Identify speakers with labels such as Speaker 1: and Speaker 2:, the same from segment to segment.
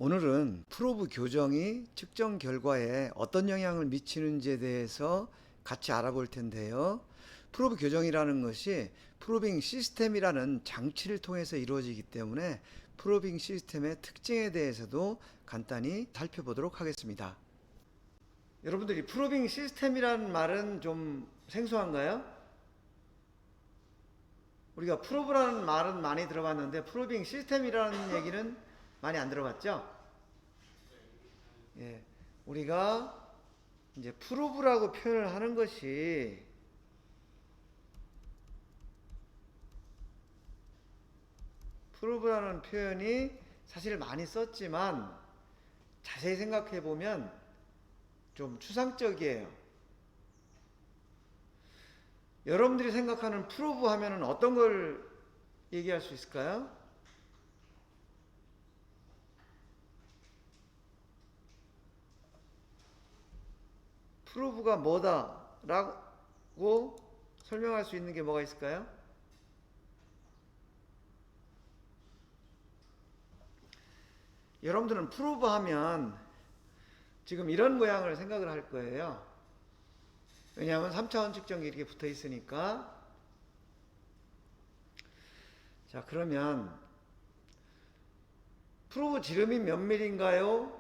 Speaker 1: 오늘은 프로브 교정이 측정 결과에 어떤 영향을 미치는지에 대해서 같이 알아볼 텐데요. 프로브 교정이라는 것이 프로빙 시스템이라는 장치를 통해서 이루어지기 때문에 프로빙 시스템의 특징에 대해서도 간단히 살펴보도록 하겠습니다. 여러분들이 프로빙 시스템이라는 말은 좀 생소한가요? 우리가 프로브라는 말은 많이 들어봤는데 프로빙 시스템이라는 얘기는 많이 안 들어봤죠? 예, 우리가 이제 프로브라고 표현을 하는 것이 프로브라는 표현이 사실 많이 썼지만 자세히 생각해 보면 좀 추상적이에요. 여러분들이 생각하는 프로브 하면은 어떤 걸 얘기할 수 있을까요? 프로브가 뭐다라고 설명할 수 있는 게 뭐가 있을까요? 여러분들은 프로브 하면 지금 이런 모양을 생각을 할 거예요. 왜냐하면 3차원 측정기 이렇게 붙어 있으니까. 자, 그러면 프로브 지름이 몇 밀인가요?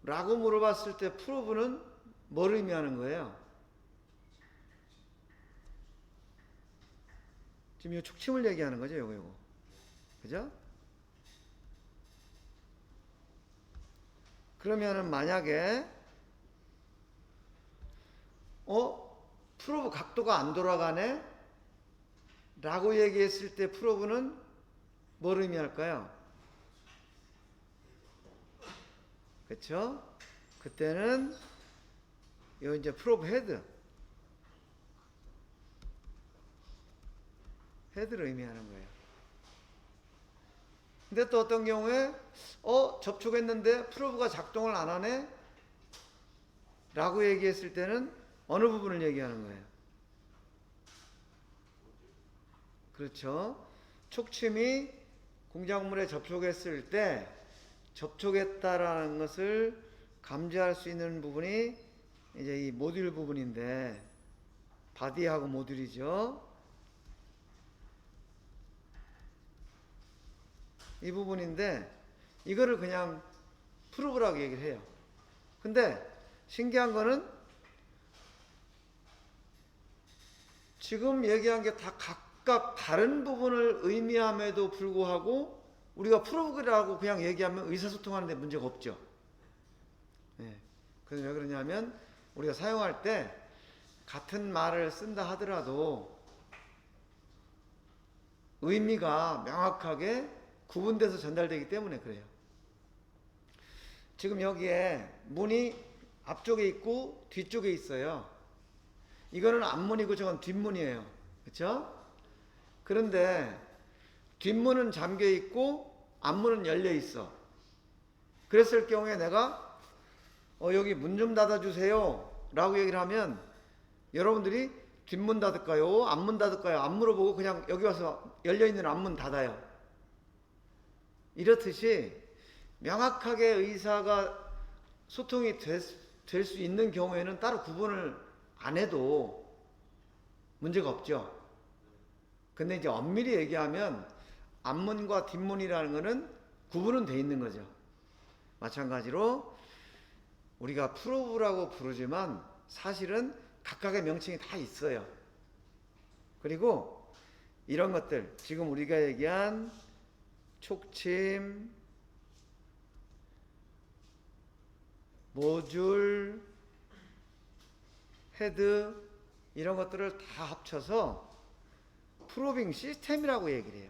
Speaker 1: 라고 물어봤을 때 프로브는 뭘 의미하는 거예요? 지금 이 축침을 얘기하는 거죠, 요거. 그죠? 그러면은 만약에 프로브 각도가 안 돌아가네? 라고 얘기했을 때 프로브는 뭘 의미할까요? 그쵸? 그때는 요 이제 프로브 헤드를 의미하는 거예요. 근데 또 어떤 경우에 접촉했는데 프로브가 작동을 안 하네? 라고 얘기했을 때는 어느 부분을 얘기하는 거예요? 그렇죠. 촉침이 공작물에 접촉했을 때 접촉했다라는 것을 감지할 수 있는 부분이 이제 이 모듈 부분인데, 바디하고 모듈이죠. 이 부분인데 이거를 그냥 프로브라고 얘기를 해요. 근데 신기한 거는 지금 얘기한 게 다 각각 다른 부분을 의미함에도 불구하고 우리가 프로브라고 그냥 얘기하면 의사소통하는 데 문제가 없죠. 네. 그래서 왜 그러냐면 우리가 사용할 때 같은 말을 쓴다 하더라도 의미가 명확하게 구분돼서 전달되기 때문에 그래요. 지금 여기에 문이 앞쪽에 있고 뒤쪽에 있어요. 이거는 앞문이고 저건 뒷문이에요. 그렇죠? 그런데 뒷문은 잠겨 있고 앞문은 열려 있어. 그랬을 경우에 내가 여기 문 좀 닫아주세요 라고 얘기를 하면 여러분들이 뒷문 닫을까요? 앞문 닫을까요? 안 물어보고 그냥 여기 와서 열려있는 앞문 닫아요. 이렇듯이 명확하게 의사가 소통이 될 수 있는 경우에는 따로 구분을 안 해도 문제가 없죠. 근데 이제 엄밀히 얘기하면 앞문과 뒷문이라는 것은 구분은 돼 있는 거죠. 마찬가지로 우리가 프로브라고 부르지만 사실은 각각의 명칭이 다 있어요. 그리고 이런 것들, 지금 우리가 얘기한 촉침, 모듈, 헤드, 이런 것들을 다 합쳐서 프로빙 시스템이라고 얘기를 해요.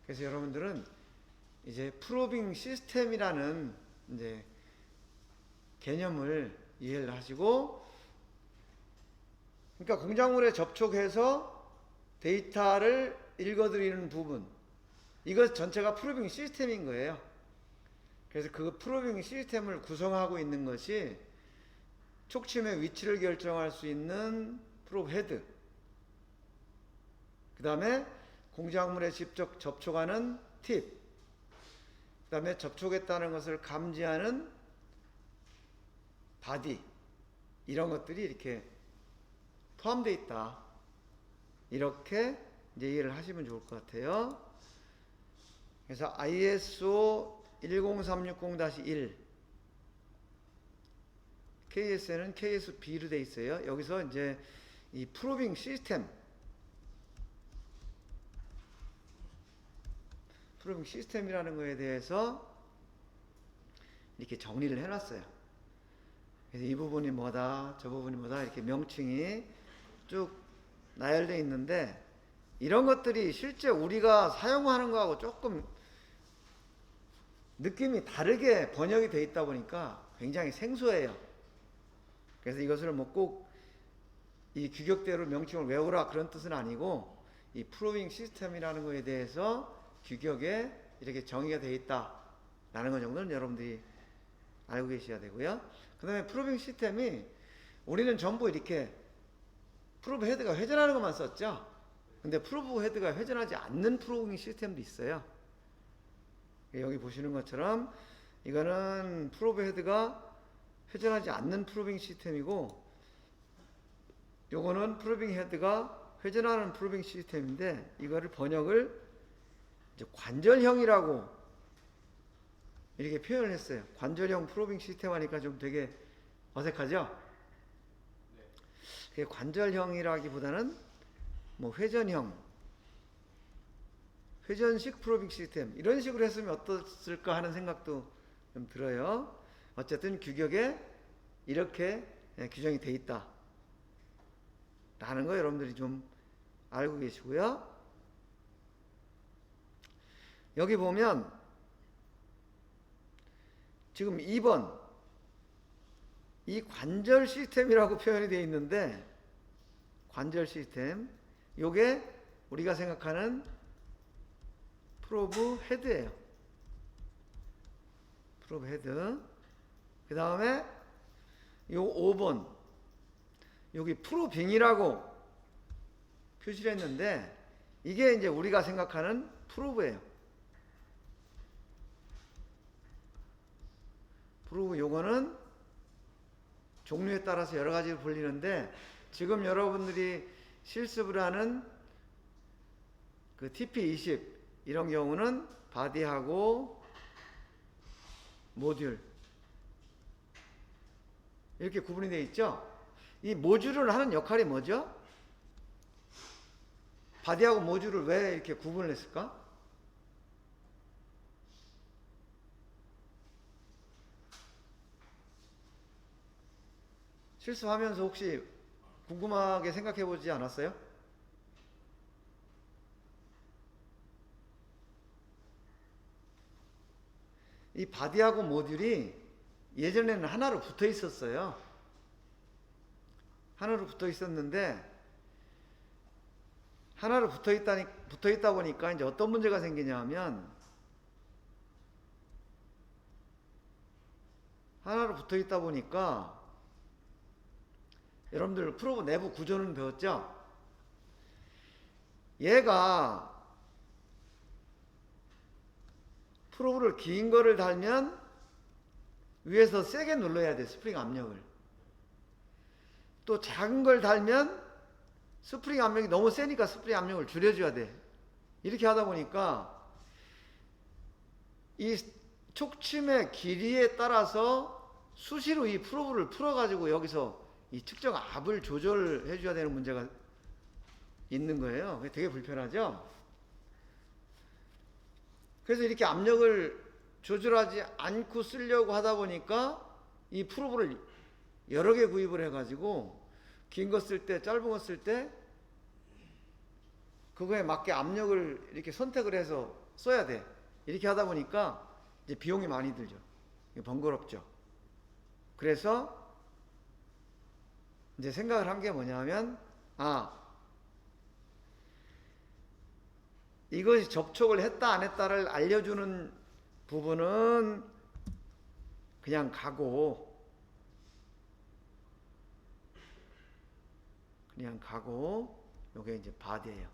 Speaker 1: 그래서 여러분들은 이제 프로빙 시스템이라는 이제 개념을 이해를 하시고, 그러니까 공작물에 접촉해서 데이터를 읽어드리는 부분, 이것 전체가 프로빙 시스템인 거예요. 그래서 그 프로빙 시스템을 구성하고 있는 것이 촉침의 위치를 결정할 수 있는 프로브 헤드, 그 다음에 공작물에 직접 접촉하는 팁, 그 다음에 접촉했다는 것을 감지하는 바디, 이런 것들이 이렇게 포함되어 있다. 이렇게 이제 이해를 하시면 좋을 것 같아요. 그래서 ISO 10360-1 KS는 KSB로 되어 있어요. 여기서 이제 이 프로빙 시스템이라는 거에 대해서 이렇게 정리를 해놨어요. 그래서 이 부분이 뭐다, 저 부분이 뭐다, 이렇게 명칭이 쭉 나열되어 있는데, 이런 것들이 실제 우리가 사용하는 거하고 조금 느낌이 다르게 번역이 되어 있다 보니까 굉장히 생소해요. 그래서 이것을 뭐 꼭 이 규격대로 명칭을 외우라 그런 뜻은 아니고, 이 프로빙 시스템이라는 거에 대해서 규격에 이렇게 정의가 되어 있다라는 것 정도는 여러분들이 알고 계셔야 되고요. 그 다음에 프로빙 시스템이, 우리는 전부 이렇게 프로브 헤드가 회전하는 것만 썼죠. 근데 프로브 헤드가 회전하지 않는 프로빙 시스템도 있어요. 여기 보시는 것처럼 이거는 프로브 헤드가 회전하지 않는 프로빙 시스템이고, 요거는 프로빙 헤드가 회전하는 프로빙 시스템인데, 이거를 번역을 이제 관절형이라고 이렇게 표현을 했어요. 관절형 프로빙 시스템 하니까 좀 되게 어색하죠? 네. 관절형이라기보다는 뭐 회전식 프로빙 시스템, 이런 식으로 했으면 어떻을까 하는 생각도 좀 들어요. 어쨌든 규격에 이렇게 규정이 돼 있다 라는 거 여러분들이 좀 알고 계시고요. 여기 보면 지금 2번 이 관절 시스템이라고 표현이 되어 있는데, 관절 시스템, 요게 우리가 생각하는 프로브 헤드예요. 프로브 헤드. 그 다음에 요 5번 여기 프로빙이라고 표시를 했는데, 이게 이제 우리가 생각하는 프로브예요. 프로브, 요거는 종류에 따라서 여러 가지로 불리는데, 지금 여러분들이 실습을 하는 그 TP20 이런 경우는 바디하고 모듈 이렇게 구분이 되어 있죠. 이 모듈을 하는 역할이 뭐죠? 바디하고 모듈을 왜 이렇게 구분을 했을까? 실습하면서 혹시 궁금하게 생각해 보지 않았어요? 이 바디하고 모듈이 예전에는 하나로 붙어 있었어요. 하나로 붙어 있었는데, 하나로 붙어 있다 보니까 이제 어떤 문제가 생기냐 하면, 하나로 붙어 있다 보니까 여러분들 프로브 내부 구조는 배웠죠? 얘가 프로브를 긴 거를 달면 위에서 세게 눌러야 돼, 스프링 압력을. 또 작은 걸 달면 스프링 압력이 너무 세니까 스프링 압력을 줄여줘야 돼. 이렇게 하다 보니까 이 촉침의 길이에 따라서 수시로 이 프로브를 풀어가지고 여기서 이 측정 압을 조절해 줘야 되는 문제가 있는 거예요. 되게 불편하죠? 그래서 이렇게 압력을 조절하지 않고 쓰려고 하다 보니까 이 프로브를 여러 개 구입을 해가지고 긴 거 쓸 때, 짧은 거 쓸 때 그거에 맞게 압력을 이렇게 선택을 해서 써야 돼. 이렇게 하다 보니까 이제 비용이 많이 들죠. 번거롭죠. 그래서 이제 생각을 한 게 뭐냐면, 이것이 접촉을 했다 안 했다를 알려주는 부분은 그냥 가고 요게 이제 바디예요.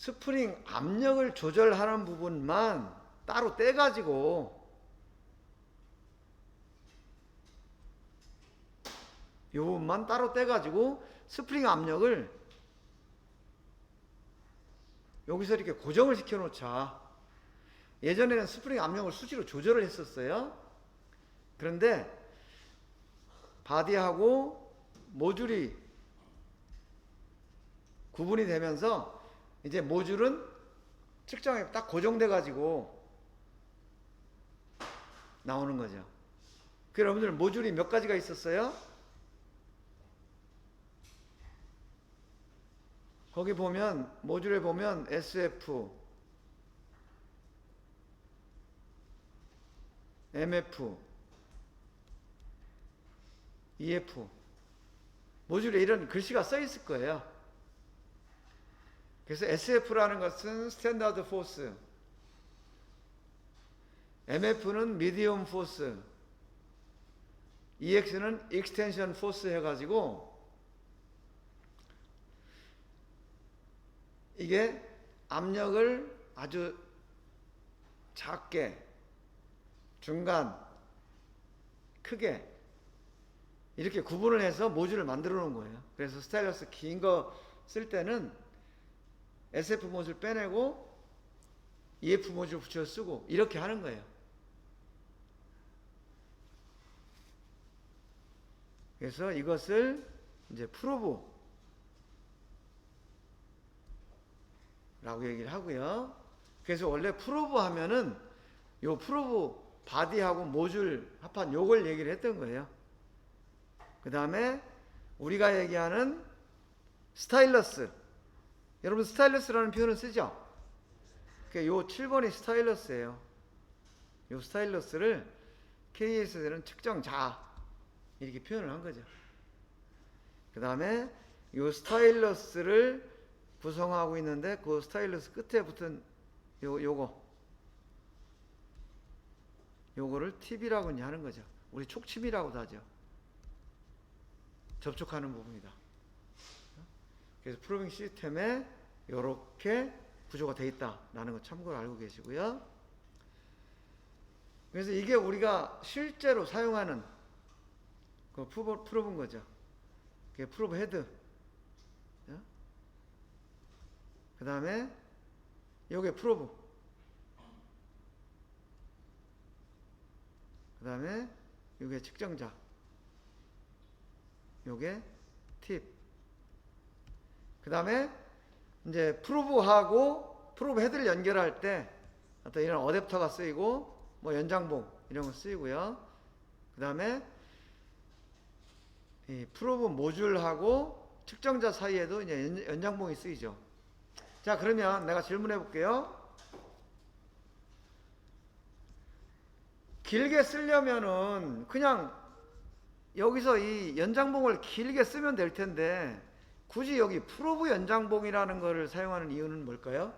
Speaker 1: 스프링 압력을 조절하는 부분만 따로 떼가지고 이 부분만 따로 떼가지고 스프링 압력을 여기서 이렇게 고정을 시켜 놓자. 예전에는 스프링 압력을 수시로 조절을 했었어요. 그런데 바디하고 모듈이 구분이 되면서 이제 모듈은 측정에 딱 고정돼 가지고 나오는 거죠. 그 여러분들 모듈이 몇 가지가 있었어요? 거기 보면 모듈에 보면 SF, MF, EF 모듈에 이런 글씨가 써 있을 거예요. 그래서 SF라는 것은 스탠다드 포스, MF는 미디엄 포스, EX는 익스텐션 포스 해가지고 이게 압력을 아주 작게, 중간, 크게 이렇게 구분을 해서 모듈을 만들어 놓은 거예요. 그래서 스타일러스 긴 거 쓸 때는 SF 모듈 빼내고 EF 모듈 붙여 쓰고 이렇게 하는 거예요. 그래서 이것을 이제 프로브 라고 얘기를 하고요. 그래서 원래 프로브 하면은 요 프로브 바디하고 모듈 합한 요걸 얘기를 했던 거예요. 그 다음에 우리가 얘기하는 스타일러스, 여러분 스타일러스라는 표현을 쓰죠? 요 7번이 스타일러스예요. 요 스타일러스를 KS에서는 측정자 이렇게 표현을 한 거죠. 그 다음에 요 스타일러스를 구성하고 있는데 그 스타일러스 끝에 붙은 요거를 팁이라고 하는 거죠. 우리 촉침이라고도 하죠. 접촉하는 부분이다. 그래서 프로빙 시스템에 이렇게 구조가 되어 있다라는 거 참고로 알고 계시고요. 그래서 이게 우리가 실제로 사용하는 그 프로브인 거죠. 그게 프로브 헤드. 그 다음에 요게 프로브. 그 다음에 요게 측정자. 요게 팁. 그 다음에 이제 프로브하고 프로브 헤드를 연결할 때 어떤 이런 어댑터가 쓰이고 뭐 연장봉 이런 거 쓰이고요. 그 다음에 이 프로브 모듈하고 측정자 사이에도 이제 연장봉이 쓰이죠. 자, 그러면 내가 질문해 볼게요. 길게 쓰려면은 그냥 여기서 이 연장봉을 길게 쓰면 될 텐데 굳이 여기 프로브 연장봉이라는 것을 사용하는 이유는 뭘까요?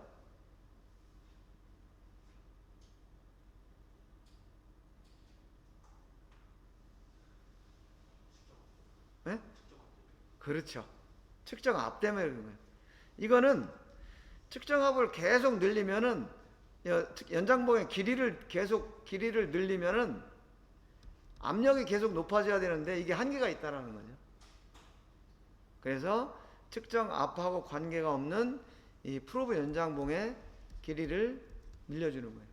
Speaker 1: 네? 그렇죠. 측정 앞 때문에 그런 거예요. 이거는 측정압을 계속 늘리면은 연장봉의 길이를 늘리면은 압력이 계속 높아져야 되는데 이게 한계가 있다라는 거죠. 그래서 측정 압하고 관계가 없는 이 프로브 연장봉의 길이를 늘려주는 거예요.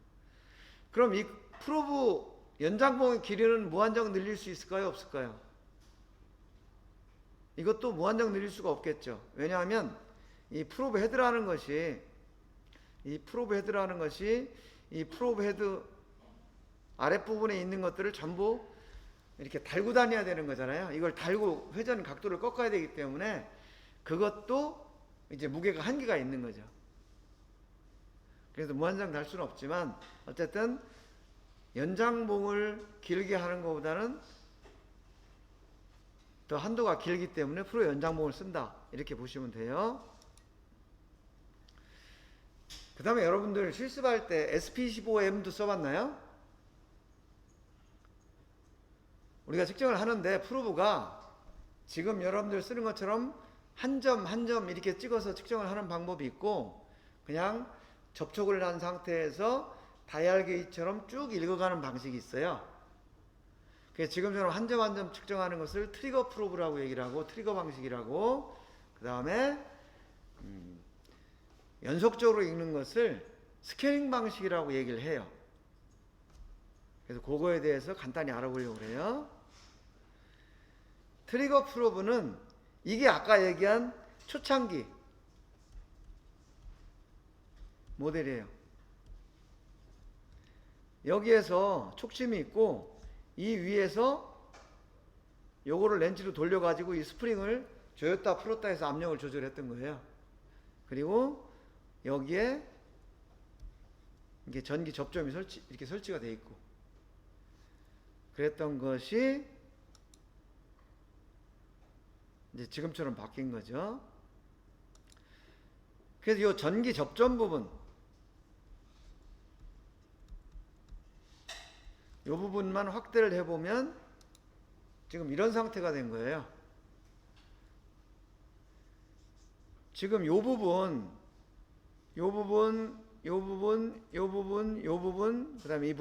Speaker 1: 그럼 이 프로브 연장봉의 길이는 무한정 늘릴 수 있을까요? 없을까요? 이것도 무한정 늘릴 수가 없겠죠. 왜냐하면 이 프로브 헤드라는 것이 이 프로브 헤드 아랫부분에 있는 것들을 전부 이렇게 달고 다녀야 되는 거잖아요. 이걸 달고 회전 각도를 꺾어야 되기 때문에 그것도 이제 무게가 한계가 있는 거죠. 그래서 무한정 달 수는 없지만 어쨌든 연장봉을 길게 하는 것보다는 더 한도가 길기 때문에 프로 연장봉을 쓴다. 이렇게 보시면 돼요. 그 다음에 여러분들 실습할 때 SP25M도 써봤나요? 우리가 측정을 하는데 프로브가 지금 여러분들 쓰는 것처럼 한 점 한 점 이렇게 찍어서 측정을 하는 방법이 있고 그냥 접촉을 한 상태에서 다이얼 게이지처럼 쭉 읽어가는 방식이 있어요. 그래서 지금처럼 한 점 한 점 측정하는 것을 트리거 프로브라고 얘기를 하고, 트리거 방식이라고, 그 다음에 연속적으로 읽는 것을 스캐닝 방식이라고 얘기를 해요. 그래서 그거에 대해서 간단히 알아보려고 그래요. 트리거 프로브는 이게 아까 얘기한 초창기 모델이에요. 여기에서 촉침이 있고 이 위에서 요거를 렌치로 돌려가지고 이 스프링을 조였다 풀었다 해서 압력을 조절했던 거예요. 그리고 여기에 이게 전기 접점이 이렇게 설치가 되어 있고 그랬던 것이 이제 지금처럼 바뀐 거죠. 그래서 이 전기 접점 부분, 이 부분만 확대를 해보면 지금 이런 상태가 된 거예요. 지금 이 부분, 그 다음에 이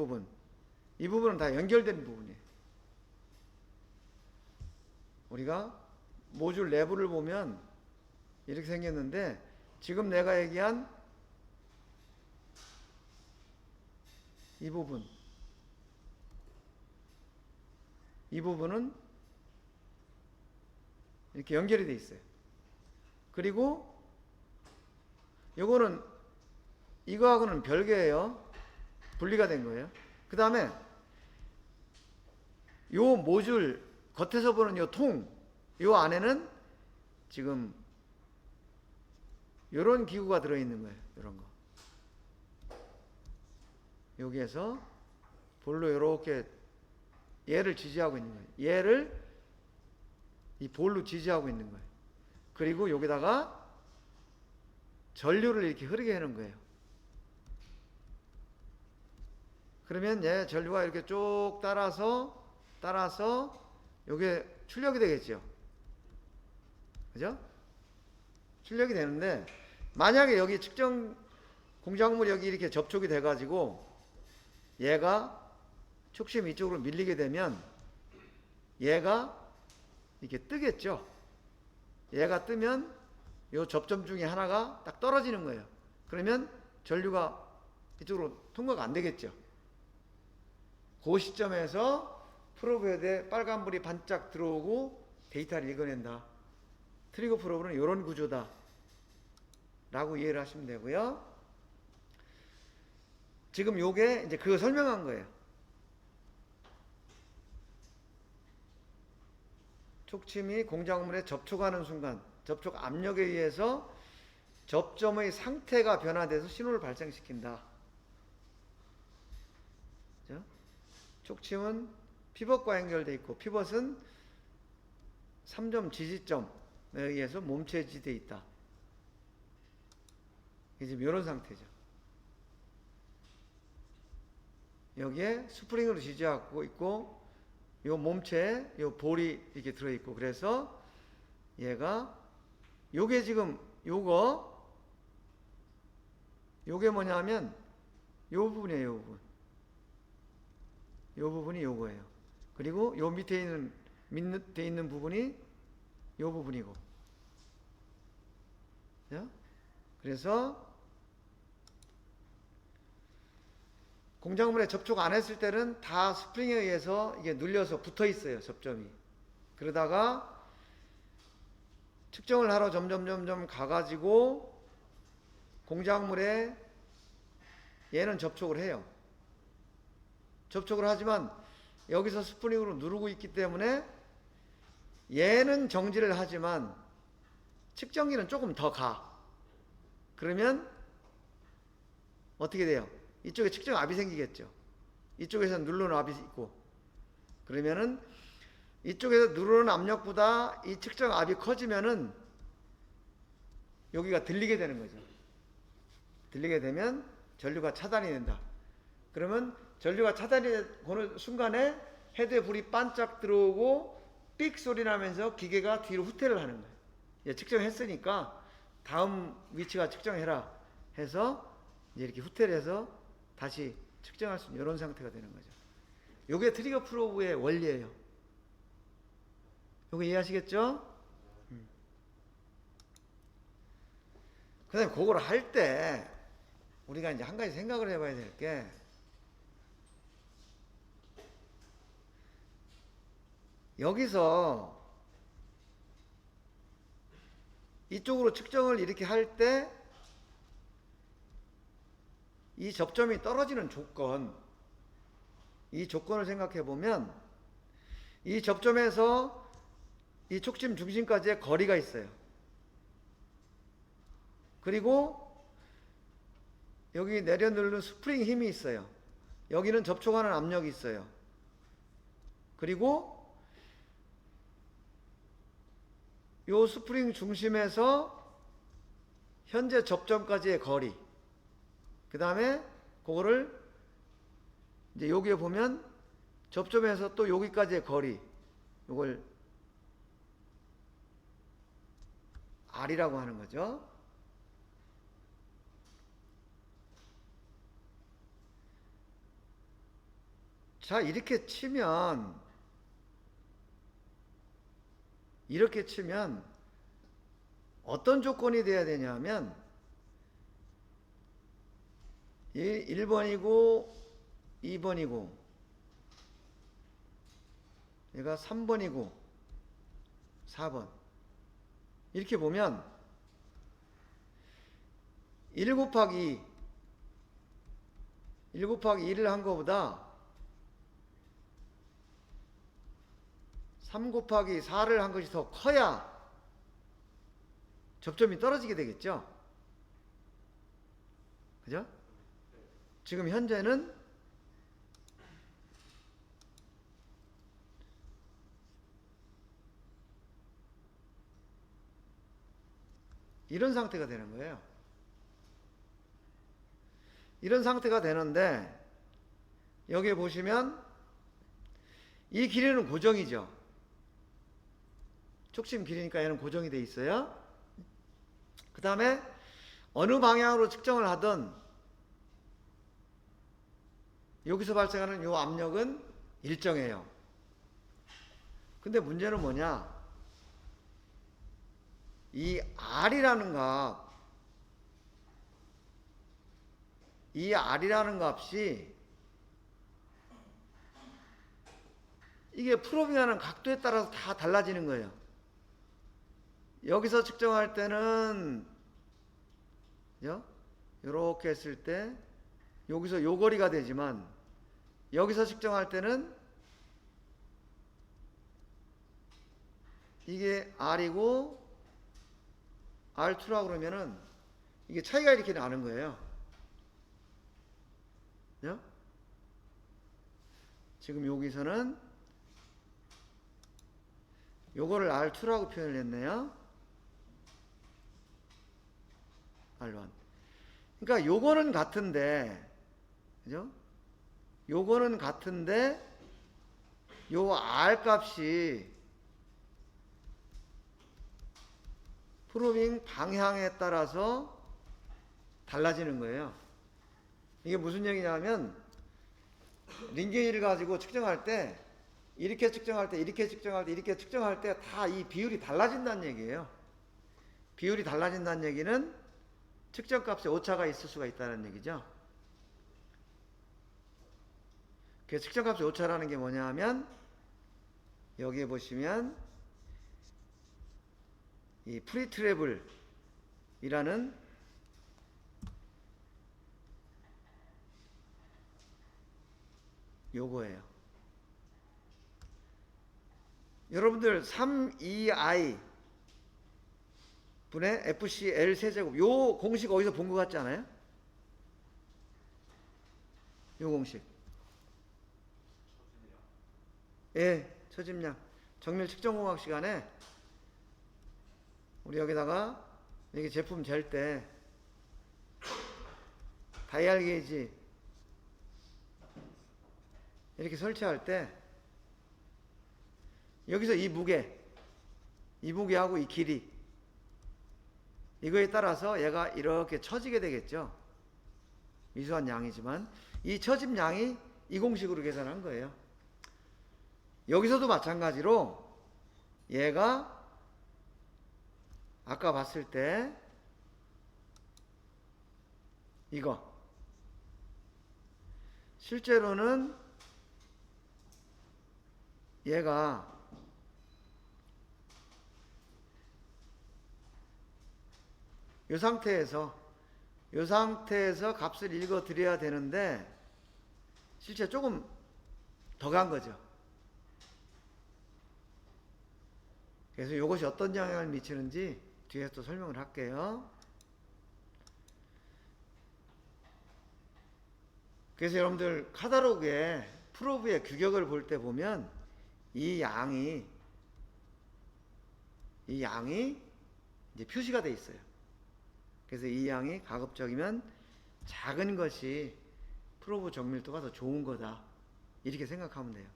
Speaker 1: 부분은 다 연결된 부분이에요. 우리가 모듈 내부를 보면 이렇게 생겼는데 지금 내가 얘기한 이 부분은 이렇게 연결이 돼 있어요. 그리고 요거는 이거하고는 별개예요. 분리가 된 거예요. 그 다음에 요 모듈 겉에서 보는 요 통, 요 안에는 지금 요런 기구가 들어있는 거예요. 요런 거. 여기에서 볼로 요렇게 얘를 지지하고 있는 거예요. 얘를 이 볼로 지지하고 있는 거예요. 그리고 여기다가 전류를 이렇게 흐르게 하는 거예요. 그러면 얘 전류가 이렇게 쭉 따라서 요게 출력이 되겠죠. 그죠? 출력이 되는데 만약에 여기 측정 공작물이 여기 이렇게 접촉이 돼 가지고 얘가 촉심이 이쪽으로 밀리게 되면 얘가 이렇게 뜨겠죠. 얘가 뜨면 요 접점 중에 하나가 딱 떨어지는 거예요. 그러면 전류가 이쪽으로 통과가 안 되겠죠. 그 시점에서 프로브헤드에 빨간불이 반짝 들어오고 데이터를 읽어낸다. 트리거 프로브는 이런 구조다 라고 이해를 하시면 되고요. 지금 요게 이제 그거 설명한 거예요. 촉침이 공작물에 접촉하는 순간 접촉 압력에 의해서 접점의 상태가 변화돼서 신호를 발생시킨다. 그렇죠? 촉침은 피벗과 연결되어 있고 피벗은 3점 지지점에 의해서 몸체지되어 있다. 이게 지금 이런 상태죠. 여기에 스프링으로 지지하고 있고 요 몸체에 요 볼이 이렇게 들어있고 그래서 얘가 요게 지금 요게 뭐냐면 요 부분이에요. 요 부분. 요 부분이 요거예요. 그리고 요 밑에 있는 부분이 요 부분이고. 그래서 공작물에 접촉 안 했을 때는 다 스프링에 의해서 이게 눌려서 붙어 있어요. 접점이. 그러다가 측정을 하러 점점 가가지고 공작물에 얘는 접촉을 해요. 접촉을 하지만 여기서 스프링으로 누르고 있기 때문에 얘는 정지를 하지만 측정기는 조금 더 가. 그러면 어떻게 돼요? 이쪽에 측정 압이 생기겠죠. 이쪽에서 누르는 압이 있고 그러면은 이쪽에서 누르는 압력보다 이 측정 압이 커지면은 여기가 들리게 되는 거죠. 들리게 되면 전류가 차단이 된다. 그러면 전류가 차단이 되는 순간에 헤드에 불이 반짝 들어오고 삑 소리 나면서 기계가 뒤로 후퇴를 하는 거예요. 측정했으니까 다음 위치가 측정해라 해서 이제 이렇게 후퇴해서 다시 측정할 수 있는 이런 상태가 되는 거죠. 요게 트리거 프로브의 원리예요. 요거 이해하시겠죠? 그 다음에 그걸 할 때 우리가 이제 한 가지 생각을 해봐야 될 게, 여기서 이쪽으로 측정을 이렇게 할 때 이 접점이 떨어지는 조건, 이 조건을 생각해 보면 이 접점에서 이 촉심 중심까지의 거리가 있어요. 그리고 여기 내려누르는 스프링 힘이 있어요. 여기는 접촉하는 압력이 있어요. 그리고 요 스프링 중심에서 현재 접점까지의 거리, 그 다음에 그거를 이제 여기에 보면 접점에서 또 여기까지의 거리, 요걸 R이라고 하는 거죠. 자, 이렇게 치면 어떤 조건이 돼야 되냐면 1번이고 2번이고 얘가 3번이고 4번 이렇게 보면 1 곱하기 1을 한 거보다 3 곱하기 4를 한 것이 더 커야 접점이 떨어지게 되겠죠. 그죠? 지금 현재는 이런 상태가 되는 거예요. 이런 상태가 되는데 여기에 보시면 이 길이는 고정이죠. 촉심 길이니까 얘는 고정이 돼 있어요. 그 다음에 어느 방향으로 측정을 하든 여기서 발생하는 이 압력은 일정해요. 근데 문제는 뭐냐? 이 R이라는 값, 이 R이라는 값이 이게 프로빙하는 각도에 따라서 다 달라지는 거예요. 여기서 측정할 때는 이렇게 했을 때 여기서 요 거리가 되지만 여기서 측정할 때는 이게 R이고 R2라고 그러면은 이게 차이가 이렇게 나는 거예요. 지금 여기서는 요거를 R2라고 표현을 했네요. R1. 그러니까 요거는 같은데, 그죠? 요거는 같은데, 요 R 값이 프로빙 방향에 따라서 달라지는 거예요. 이게 무슨 얘기냐면, 링게이를 가지고 측정할 때, 이렇게 측정할 때, 이렇게 측정할 때, 이렇게 측정할 때 다 이 비율이 달라진다는 얘기예요. 비율이 달라진다는 얘기는 측정값에 오차가 있을 수가 있다는 얘기죠. 그 측정값의 오차라는 게 뭐냐 하면 여기에 보시면 이 프리트래블이라는 요거예요. 여러분들 3EI 분의 FCL 세제곱 요 공식 어디서 본 것 같지 않아요? 요 공식. 예, 처짐량 정밀 측정공학 시간에 우리 여기다가 여기 제품 잴 때 다이얼 게이지 이렇게 설치할 때 여기서 이 무게하고 이 길이 이거에 따라서 얘가 이렇게 처지게 되겠죠. 미수한 양이지만 이 처짐 양이 이 공식으로 계산한 거예요. 여기서도 마찬가지로 얘가 아까 봤을 때 이거 실제로는 얘가 이 상태에서 값을 읽어 드려야 되는데 실제 조금 더 간 거죠. 그래서 이것이 어떤 영향을 미치는지 뒤에서 또 설명을 할게요. 그래서 여러분들 카탈로그에 프로브의 규격을 볼 때 보면 이 양이 이제 표시가 돼 있어요. 그래서 이 양이 가급적이면 작은 것이 프로브 정밀도가 더 좋은 거다. 이렇게 생각하면 돼요.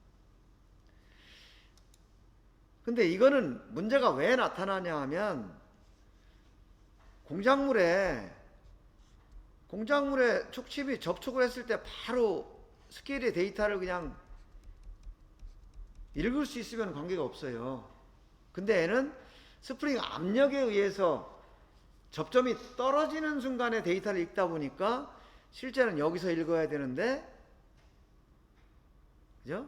Speaker 1: 근데 이거는 문제가 왜 나타나냐 하면 공작물에 촉칩이 접촉을 했을 때 바로 스케일의 데이터를 그냥 읽을 수 있으면 관계가 없어요. 근데 얘는 스프링 압력에 의해서 접점이 떨어지는 순간에 데이터를 읽다 보니까 실제는 여기서 읽어야 되는데, 그죠?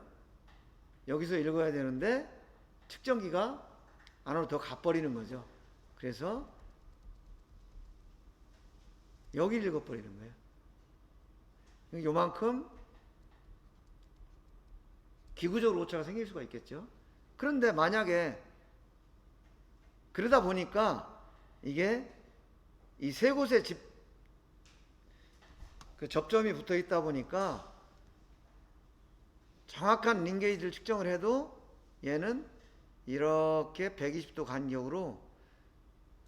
Speaker 1: 여기서 읽어야 되는데 측정기가 안으로 더 가버리는 거죠. 그래서 여기 읽어버리는 거예요. 요만큼 기구적으로 오차가 생길 수가 있겠죠. 그런데 만약에 그러다 보니까 이게 이 세 곳에 그 접점이 붙어 있다 보니까 정확한 링게이지를 측정을 해도 얘는 이렇게 120도 간격으로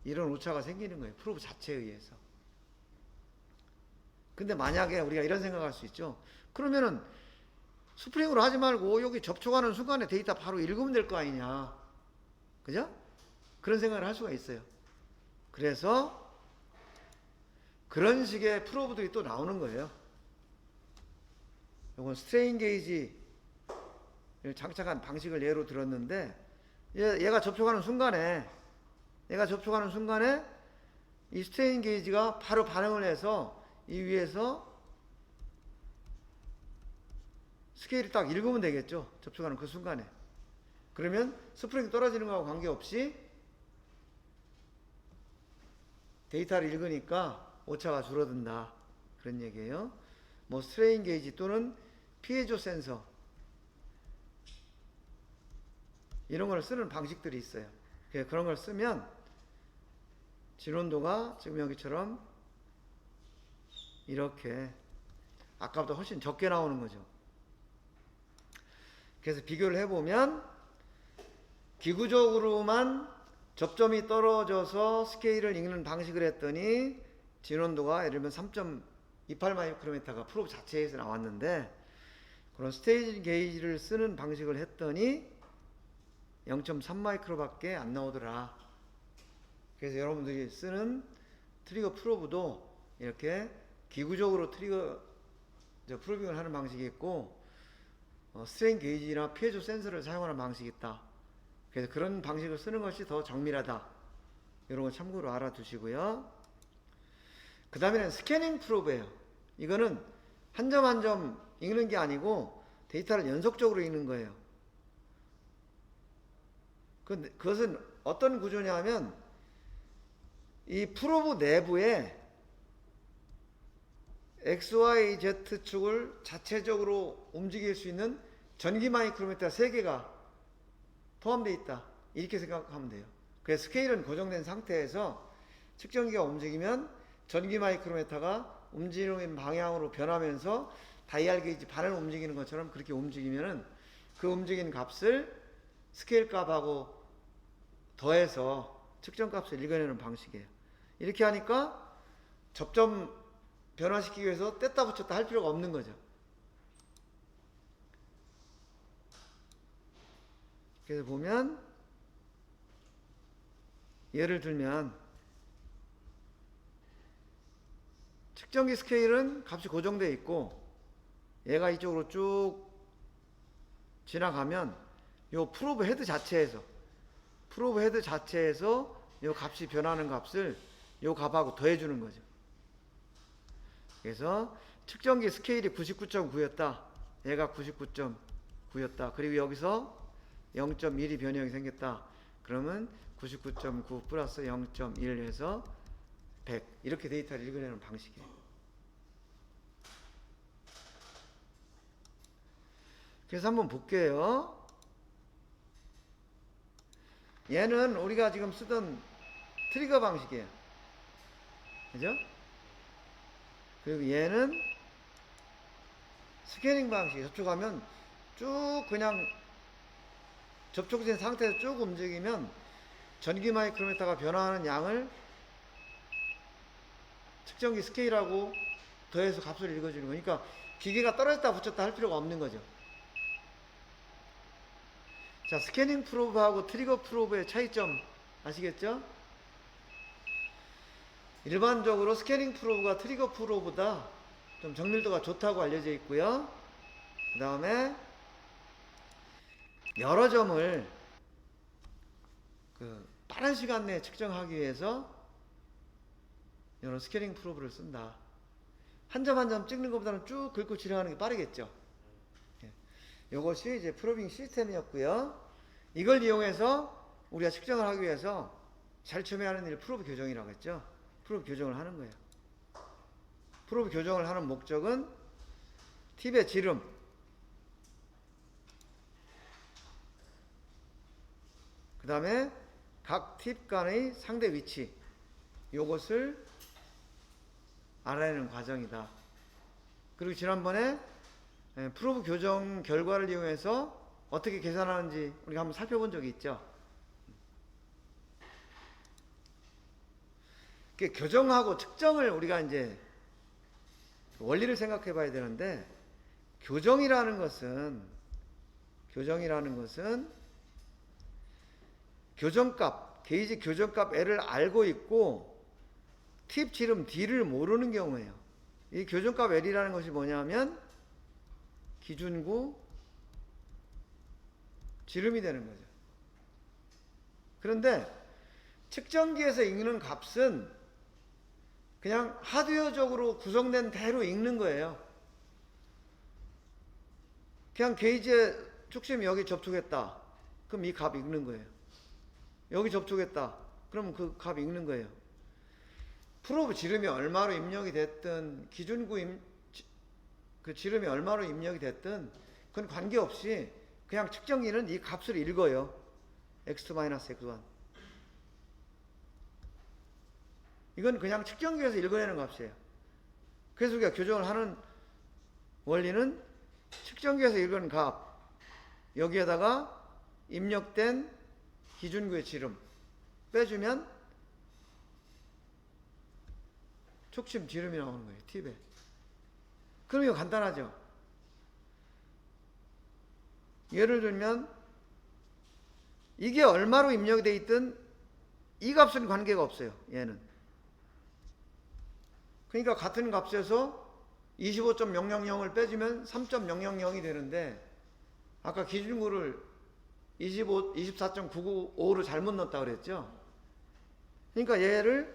Speaker 1: 이런 오차가 생기는 거예요. 프로브 자체에 의해서. 근데 만약에 우리가 이런 생각할 수 있죠. 그러면은 스프링으로 하지 말고 여기 접촉하는 순간에 데이터 바로 읽으면 될 거 아니냐. 그죠? 그런 생각을 할 수가 있어요. 그래서 그런 식의 프로브들이 또 나오는 거예요. 이건 스트레인 게이지를 장착한 방식을 예로 들었는데 얘가 접촉하는 순간에 이 스트레인 게이지가 바로 반응을 해서 이 위에서 스케일을 딱 읽으면 되겠죠. 접촉하는 그 순간에. 그러면 스프링 떨어지는 거하고 관계없이 데이터를 읽으니까 오차가 줄어든다. 그런 얘기예요. 뭐 스트레인 게이지 또는 피에조 센서 이런 걸 쓰는 방식들이 있어요. 그런 걸 쓰면 진원도가 지금 여기처럼 이렇게 아까보다 훨씬 적게 나오는 거죠. 그래서 비교를 해보면 기구적으로만 접점이 떨어져서 스케일을 읽는 방식을 했더니 진원도가 예를 들면 3.28 마이크로미터가 프로브 자체에서 나왔는데 그런 스테이지 게이지를 쓰는 방식을 했더니 0.3 마이크로밖에 안 나오더라. 그래서 여러분들이 쓰는 트리거 프로브도 이렇게 기구적으로 프로빙을 하는 방식이 있고 스트레인 게이지나 피에조 센서를 사용하는 방식이 있다. 그래서 그런 방식을 쓰는 것이 더 정밀하다. 이런 거 참고로 알아두시고요. 그 다음에는 스캐닝 프로브예요. 이거는 한 점 한 점 읽는 게 아니고 데이터를 연속적으로 읽는 거예요. 그것은 어떤 구조냐 하면 이 프로브 내부에 XYZ축을 자체적으로 움직일 수 있는 전기 마이크로미터 3개가 포함되어 있다. 이렇게 생각하면 돼요. 그래서 스케일은 고정된 상태에서 측정기가 움직이면 전기 마이크로미터가 움직이는 방향으로 변하면서 다이얼 게이지 반을 움직이는 것처럼 그렇게 움직이면은 그 움직인 값을 스케일 값하고 더해서 측정 값을 읽어내는 방식이에요. 이렇게 하니까 접점 변화시키기 위해서 뗐다 붙였다 할 필요가 없는 거죠. 그래서 보면 예를 들면 측정기 스케일은 값이 고정되어 있고 얘가 이쪽으로 쭉 지나가면 요 프로브 헤드 자체에서 요 값이 변하는 값을 요 값하고 더해주는 거죠. 그래서 측정기 스케일이 99.9였다. 얘가 99.9였다. 그리고 여기서 0.1이 변형이 생겼다. 그러면 99.9 플러스 0.1 해서 100 이렇게 데이터를 읽어내는 방식이에요. 그래서 한번 볼게요. 얘는 우리가 지금 쓰던 트리거 방식이에요. 그죠? 그리고 얘는 스캐닝 방식. 접촉하면 쭉 그냥 접촉된 상태에서 쭉 움직이면 전기 마이크로미터가 변화하는 양을 측정기 스케일하고 더해서 값을 읽어주는 거니까 기계가 떨어졌다 붙였다 할 필요가 없는 거죠. 자, 스캐닝 프로브하고 트리거 프로브의 차이점 아시겠죠? 일반적으로 스캐닝 프로브가 트리거 프로브보다 좀 정밀도가 좋다고 알려져 있고요. 그 다음에 여러 점을 빠른 시간 내에 측정하기 위해서 이런 스캐닝 프로브를 쓴다. 한 점 한 점 찍는 것보다는 쭉 긁고 진행하는 게 빠르겠죠. 이것이 이제 프로빙 시스템이었고요. 이걸 이용해서 우리가 측정을 하기 위해서 잘 처리하는 일을 프로브 교정이라고 했죠. 프로브 교정을 하는 거예요. 프로브 교정을 하는 목적은 팁의 지름, 그 다음에 각 팁 간의 상대 위치, 요것을 알아내는 과정이다. 그리고 지난번에 프로브 교정 결과를 이용해서 어떻게 계산하는지 우리가 한번 살펴본 적이 있죠. 교정하고 측정을 우리가 이제 원리를 생각해 봐야 되는데, 교정이라는 것은 교정값, 게이지 교정값 L을 알고 있고 팁 지름 D를 모르는 경우예요. 이 교정값 L이라는 것이 뭐냐면 기준구 지름이 되는 거죠. 그런데 측정기에서 읽는 값은 그냥 하드웨어적으로 구성된 대로 읽는 거예요. 그냥 게이지에 축심이 여기 접촉했다. 그럼 이 값 읽는 거예요. 여기 접촉했다. 그럼 그 값 읽는 거예요. 프로브 지름이 얼마로 입력이 됐든 기준구 그 지름이 얼마로 입력이 됐든 그건 관계없이 그냥 측정기는 이 값을 읽어요. x-x1. 이건 그냥 측정기에서 읽어내는 값이에요. 그래서 우리가 교정을 하는 원리는 측정기에서 읽은 값, 여기에다가 입력된 기준구의 지름 빼주면 촉심 지름이 나오는 거예요. 팁에. 그럼 이거 간단하죠. 예를 들면 이게 얼마로 입력이 돼 있든 이 값은 관계가 없어요. 얘는. 그러니까 같은 값에서 25.000을 빼주면 3.000이 되는데 아까 기준구를 24.995로 잘못 넣었다 그랬죠. 그러니까 얘를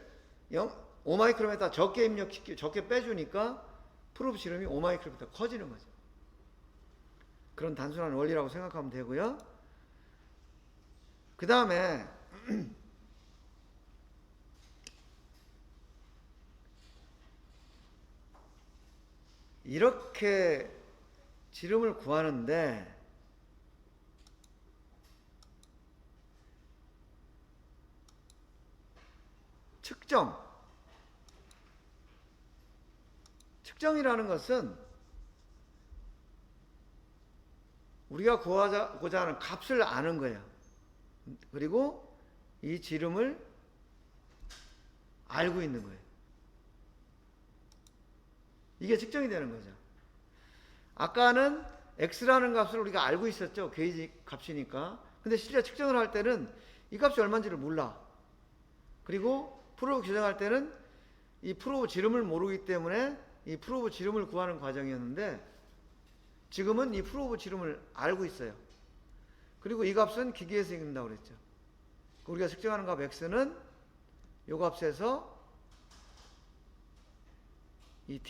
Speaker 1: 5마이크로미터 적게 빼주니까 프로브 지름이 5마이크로미터 커지는 거죠. 그런 단순한 원리라고 생각하면 되고요. 그 다음에 이렇게 지름을 구하는데 측정이라는 것은 우리가 구하고자 하는 값을 아는 거예요. 그리고 이 지름을 알고 있는 거예요. 이게 측정이 되는 거죠. 아까는 x라는 값을 우리가 알고 있었죠. 게이지 값이니까. 근데 실제 측정을 할 때는 이 값이 얼마인지를 몰라. 그리고 프로브 교정할 때는 이 프로브 지름을 모르기 때문에 이 프로브 지름을 구하는 과정이었는데, 지금은 이 프로브 지름을 알고 있어요. 그리고 이 값은 기계에서 읽는다고 그랬죠. 우리가 측정하는 값 x는 이 값에서 이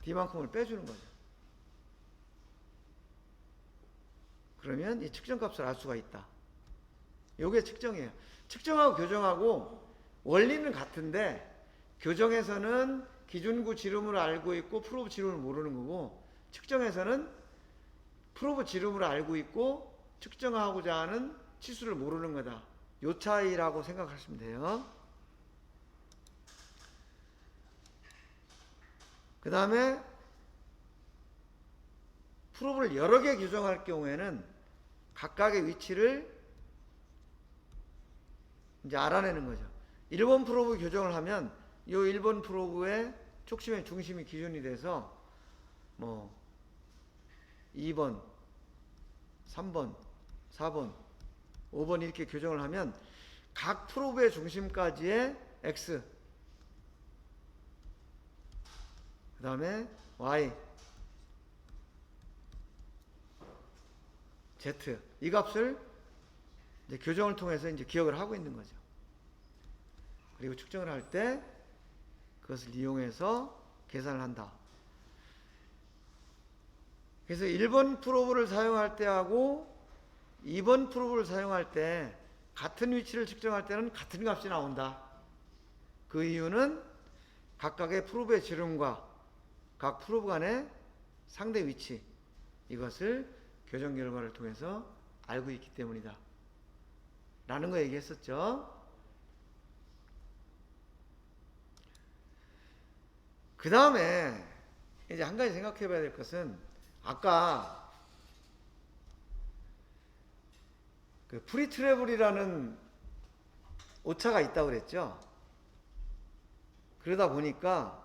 Speaker 1: d만큼을 빼주는 거죠. 그러면 이 측정값을 알 수가 있다. 요게 측정이에요. 측정하고 교정하고 원리는 같은데, 교정에서는 기준구 지름을 알고 있고 프로브 지름을 모르는 거고, 측정에서는 프로브 지름을 알고 있고 측정하고자 하는 치수를 모르는 거다. 요 차이라고 생각하시면 돼요. 그 다음에 프로브를 여러 개 교정할 경우에는 각각의 위치를 이제 알아내는 거죠. 1번 프로브 교정을 하면 이 1번 프로브의 촉심의 중심이 기준이 돼서 뭐 2번, 3번, 4번, 5번 이렇게 교정을 하면 각 프로브의 중심까지의 x, 그 다음에 y, z, 이 값을 이제 교정을 통해서 이제 기억을 하고 있는 거죠. 그리고 측정을 할 때 그것을 이용해서 계산을 한다. 그래서 1번 프로브를 사용할 때하고 2번 프로브를 사용할 때 같은 위치를 측정할 때는 같은 값이 나온다. 그 이유는 각각의 프로브의 지름과 각 프로브 간의 상대 위치, 이것을 교정 결과를 통해서 알고 있기 때문이다 라는 거 얘기했었죠. 그 다음에 이제 한 가지 생각해 봐야 될 것은, 아까 그 프리트래블이라는 오차가 있다고 그랬죠. 그러다 보니까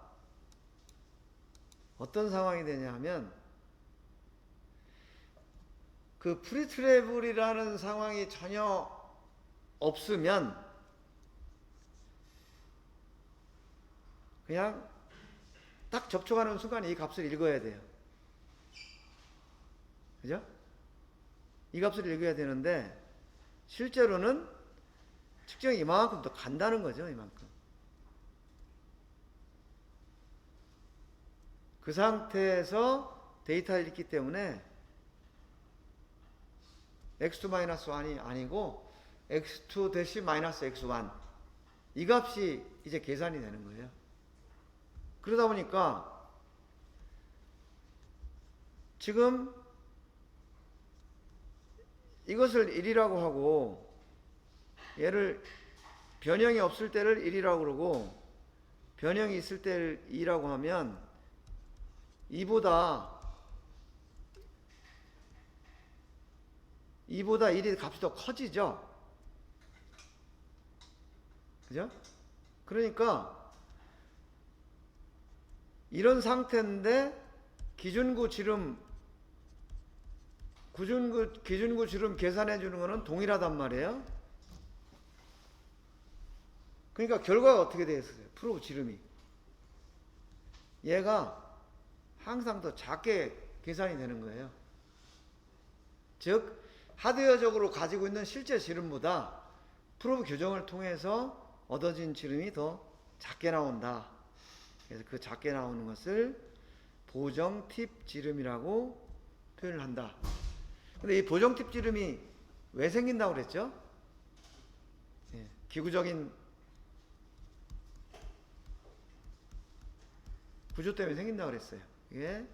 Speaker 1: 어떤 상황이 되냐 하면, 그 프리트래블이라는 상황이 전혀 없으면 그냥 딱 접촉하는 순간 이 값을 읽어야 돼요. 그죠? 이 값을 읽어야 되는데 실제로는 측정이 이만큼 더 간다는 거죠. 이만큼. 그 상태에서 데이터를 읽기 때문에 x2-1이 아니고 x2--x1, 이 값이 이제 계산이 되는 거예요. 그러다 보니까 지금 이것을 1이라고 하고, 얘를 변형이 없을 때를 1이라고 그러고 변형이 있을 때를 2라고 하면 2보다 1이 값이 더 커지죠. 그죠? 그러니까 이런 상태인데 기준구 지름 계산해 주는 거는 동일하단 말이에요. 그러니까 결과가 어떻게 되겠어요? 프로브 지름이 얘가 항상 더 작게 계산이 되는 거예요. 즉 하드웨어적으로 가지고 있는 실제 지름보다 프로브 교정을 통해서 얻어진 지름이 더 작게 나온다. 그래서 그 작게 나오는 것을 보정 팁 지름이라고 표현을 한다. 근데 이 보정 팁 지름이 왜 생긴다고 그랬죠? 기구적인 구조 때문에 생긴다고 그랬어요. 이게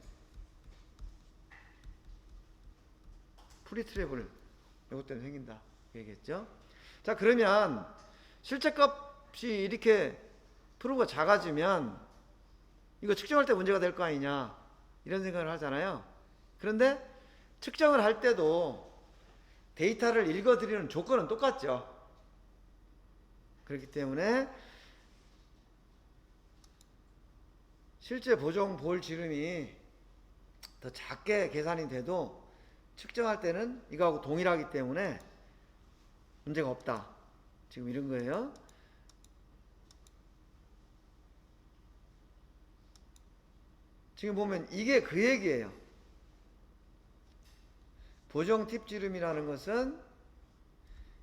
Speaker 1: 프리트래블, 이것 때문에 생긴다 얘기했죠. 자, 그러면 실제 값이 이렇게 프로브가 작아지면 이거 측정할 때 문제가 될 거 아니냐, 이런 생각을 하잖아요. 그런데 측정을 할 때도 데이터를 읽어드리는 조건은 똑같죠. 그렇기 때문에 실제 보정 볼 지름이 더 작게 계산이 돼도 측정할 때는 이거하고 동일하기 때문에 문제가 없다. 지금 이런 거예요. 지금 보면 이게 그 얘기예요. 보정 팁 지름이라는 것은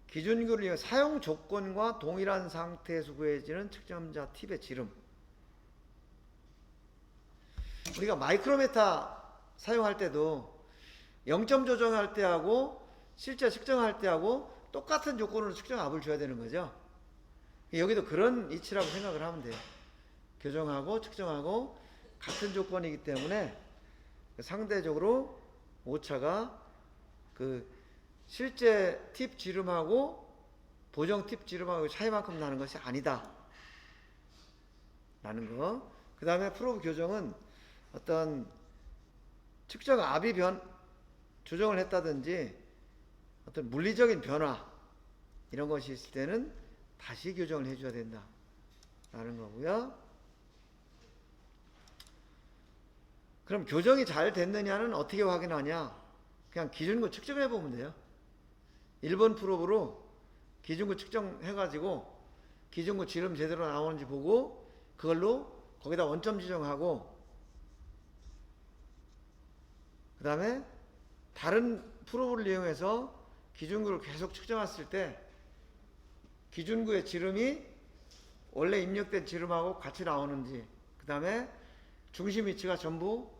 Speaker 1: 기준구를 이용 사용 조건과 동일한 상태에서 구해지는 측정자 팁의 지름. 우리가 마이크로메타 사용할 때도 0점 조정할 때하고 실제 측정할 때하고 똑같은 조건으로 측정 압을 줘야 되는 거죠. 여기도 그런 이치라고 생각을 하면 돼요. 교정하고 측정하고 같은 조건이기 때문에 상대적으로 오차가 그 실제 팁 지름하고 보정 팁 지름하고 차이만큼 나는 것이 아니다 라는 거. 그 다음에 프로브 교정은 어떤 측정 압이 조정을 했다든지 어떤 물리적인 변화 이런 것이 있을 때는 다시 교정을 해줘야 된다 라는 거고요. 그럼 교정이 잘 됐느냐는 어떻게 확인하냐? 그냥 기준구 측정해 보면 돼요. 1번 프로브로 기준구 측정해가지고 기준구 지름 제대로 나오는지 보고 그걸로 거기다 원점 지정하고 그 다음에 다른 프로브를 이용해서 기준구를 계속 측정했을 때 기준구의 지름이 원래 입력된 지름하고 같이 나오는지, 그 다음에 중심 위치가 전부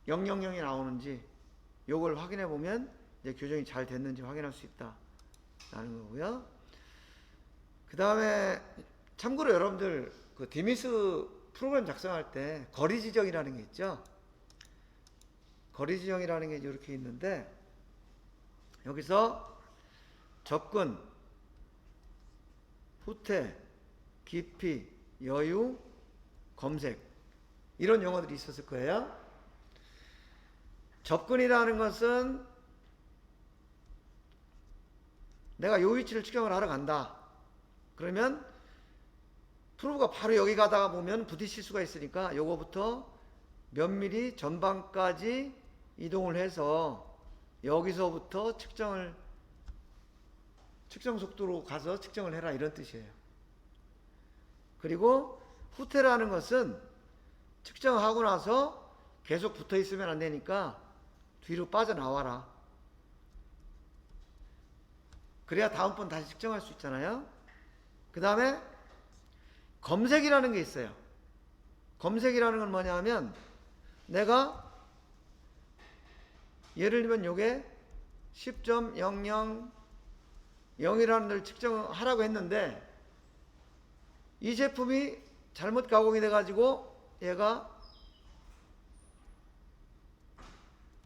Speaker 1: 000이 나오는지 요걸 확인해 보면 이제 교정이 잘 됐는지 확인할 수 있다 라는 거고요. 그 다음에 참고로 여러분들 그 디미스 프로그램 작성할 때 거리 지정이라는 게 있죠. 거리 지정이라는 게 이렇게 있는데 여기서 접근, 후퇴, 깊이, 여유, 검색 이런 용어들이 있었을 거예요. 접근이라는 것은 내가 요 위치를 측정을 하러 간다. 그러면 프로브가 바로 여기 가다가 보면 부딪힐 수가 있으니까 요거부터 몇 미리 전방까지 이동을 해서 여기서부터 측정 속도로 가서 측정을 해라 이런 뜻이에요. 그리고 후퇴라는 것은 측정하고 나서 계속 붙어 있으면 안 되니까 뒤로 빠져나와라. 그래야 다음번 다시 측정할 수 있잖아요. 그 다음에 검색이라는 게 있어요. 검색이라는 건 뭐냐 하면 내가 예를 들면 요게 10.000이라는 걸 측정하라고 했는데 이 제품이 잘못 가공이 돼 가지고 얘가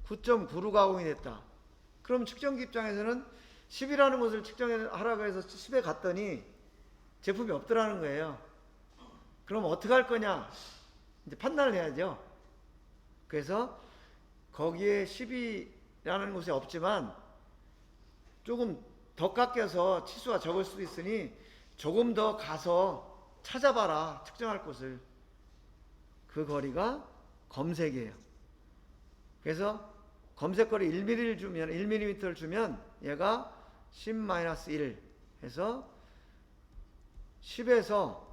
Speaker 1: 9.9로 가공이 됐다. 그럼 측정기 입장에서는 10이라는 것을 측정하라고 해서 10에 갔더니 제품이 없더라는 거예요. 그럼 어떻게 할 거냐? 이제 판단을 해야죠. 그래서 거기에 10이라는 곳이 없지만 조금 더 깎여서 치수가 적을 수도 있으니 조금 더 가서 찾아봐라. 측정할 곳을. 그 거리가 검색이에요. 그래서 검색거리 1mm를 주면 얘가 10-1 해서 10에서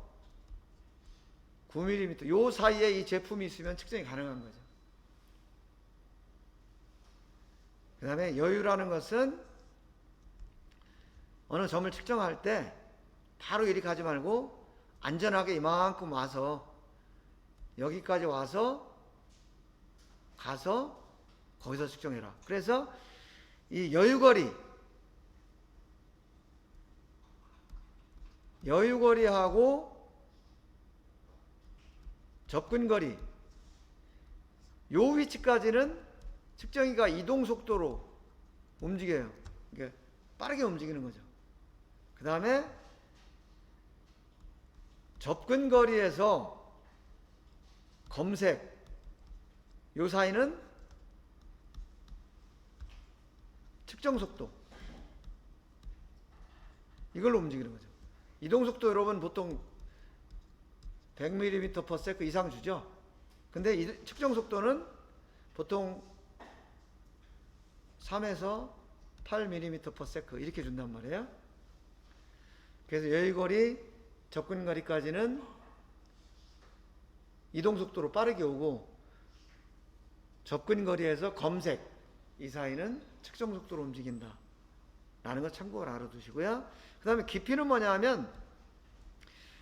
Speaker 1: 9mm 요 사이에 이 제품이 있으면 측정이 가능한 거죠. 그 다음에 여유라는 것은 어느 점을 측정할 때 바로 이리 가지 말고 안전하게 이만큼 와서 여기까지 와서 가서 거기서 측정해라. 그래서 이 여유거리하고 접근거리 요 위치까지는 측정기가 이동속도로 움직여요. 그러니까 빠르게 움직이는 거죠. 그 다음에 접근거리에서 검색 요 사이는 측정속도 이걸로 움직이는 거죠. 이동속도 여러분 보통 100mm/s 이상 주죠. 근데 이 측정속도는 보통 3에서 8mm/s 이렇게 준단 말이에요. 그래서 여유거리, 접근거리까지는 이동속도로 빠르게 오고 접근 거리에서 검색 이 사이는 측정 속도로 움직인다 라는 거 참고를 알아두시고요. 그 다음에 깊이는 뭐냐 하면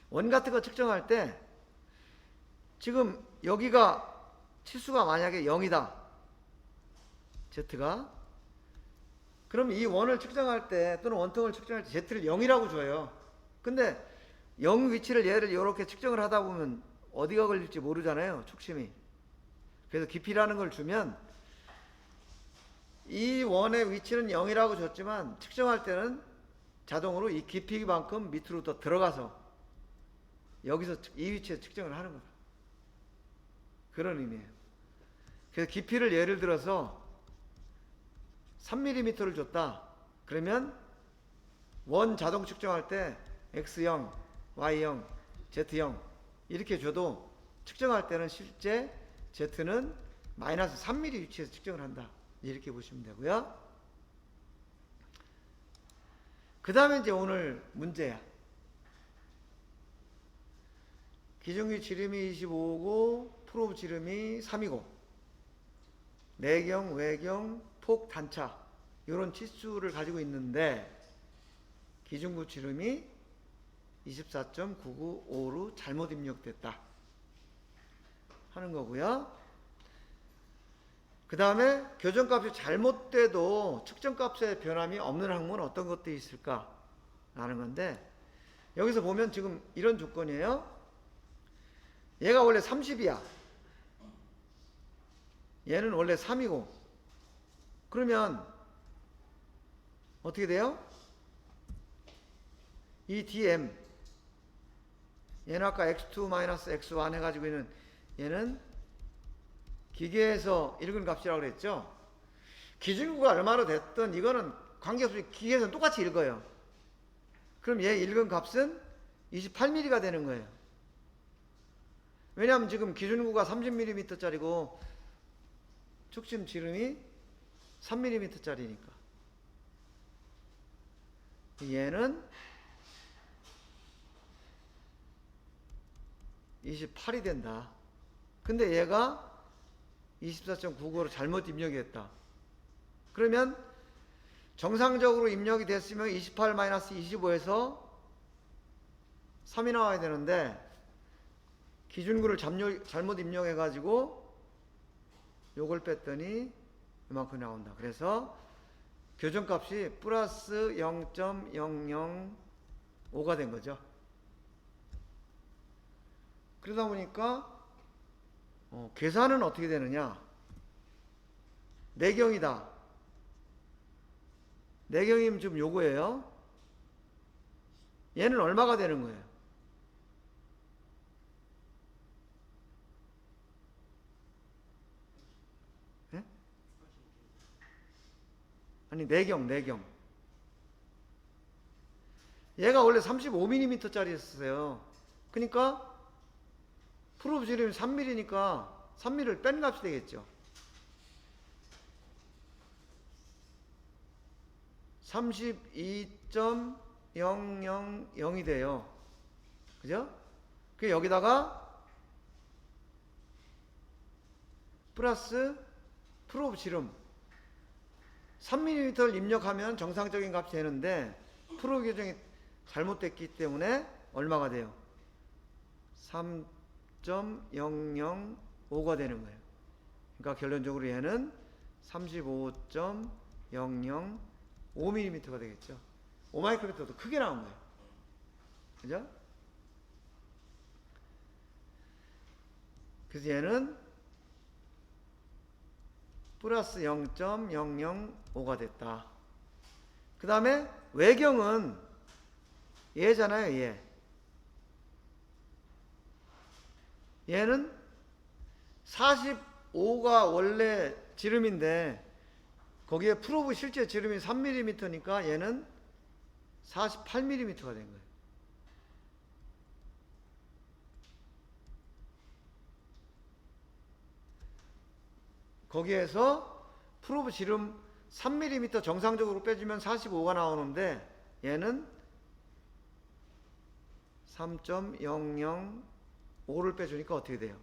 Speaker 1: 원 같은 거 측정할 때 지금 여기가 치수가 만약에 0이다 Z가, 그럼 이 원을 측정할 때 또는 원통을 측정할 때 Z를 0이라고 줘요. 근데 0 위치를 얘를 이렇게 측정을 하다 보면 어디가 걸릴지 모르잖아요, 축심이. 그래서 깊이라는 걸 주면 이 원의 위치는 0이라고 줬지만 측정할 때는 자동으로 이 깊이만큼 밑으로 더 들어가서 여기서 이 위치에 측정을 하는 거다. 그런 의미예요. 그래서 깊이를 예를 들어서 3mm를 줬다. 그러면 원 자동 측정할 때 X0, Y0, Z0 이렇게 줘도 측정할 때는 실제 Z는 마이너스 3mm 위치에서 측정을 한다. 이렇게 보시면 되고요. 그 다음에 이제 오늘 문제야. 기준기 지름이 25고 프로브 지름이 3이고 내경, 외경, 폭, 단차 이런 치수를 가지고 있는데 기준구 지름이 24.995로 잘못 입력됐다 하는 거고요. 그 다음에 교정값이 잘못돼도 측정값의 변함이 없는 항목은 어떤 것들이 있을까 라는 건데, 여기서 보면 지금 이런 조건이에요. 얘가 원래 30이야. 얘는 원래 3이고 그러면 어떻게 돼요? 이 dm 얘는 아까 x2-x1 해가지고 있는 얘는 기계에서 읽은 값이라고 그랬죠. 기준구가 얼마로 됐든 이거는 관계없이 기계에서는 똑같이 읽어요. 그럼 얘 읽은 값은 28mm가 되는 거예요. 왜냐하면 지금 기준구가 30mm 짜리고 축심 지름이 3mm 짜리니까 얘는 28이 된다. 근데 얘가 24.99로 잘못 입력이 됐다. 그러면 정상적으로 입력이 됐으면 28-25에서 3이 나와야 되는데 기준구를 잘못 입력해 가지고 요걸 뺐더니 이만큼 나온다. 그래서 교정값이 플러스 0.005가 된 거죠. 그러다 보니까 계산은 어떻게 되느냐. 내경이다. 내경이면 지금 요거예요. 얘는 얼마가 되는 거예요? 네? 아니 내경 얘가 원래 35mm 짜리였어요. 그러니까 프로브 지름이 3mm니까 3mm를 뺀 값이 되겠죠. 32.000이 돼요. 그죠? 그 여기다가 플러스 프로브 지름 3mm를 입력하면 정상적인 값이 되는데 프로브 규정이 잘못됐기 때문에 얼마가 돼요? 3.005가 되는 거예요. 그러니까 결론적으로 얘는 35.005mm가 되겠죠. 5마이크로미터도 크게 나온 거예요. 그죠? 그래서 얘는 플러스 0.005가 됐다. 그 다음에 외경은 얘잖아요, 얘. 얘는 45가 원래 지름인데 거기에 프로브 실제 지름이 3mm니까 얘는 48mm가 된 거예요. 거기에서 프로브 지름 3mm 정상적으로 빼주면 45가 나오는데 얘는 3.005를 빼주니까 어떻게 돼요?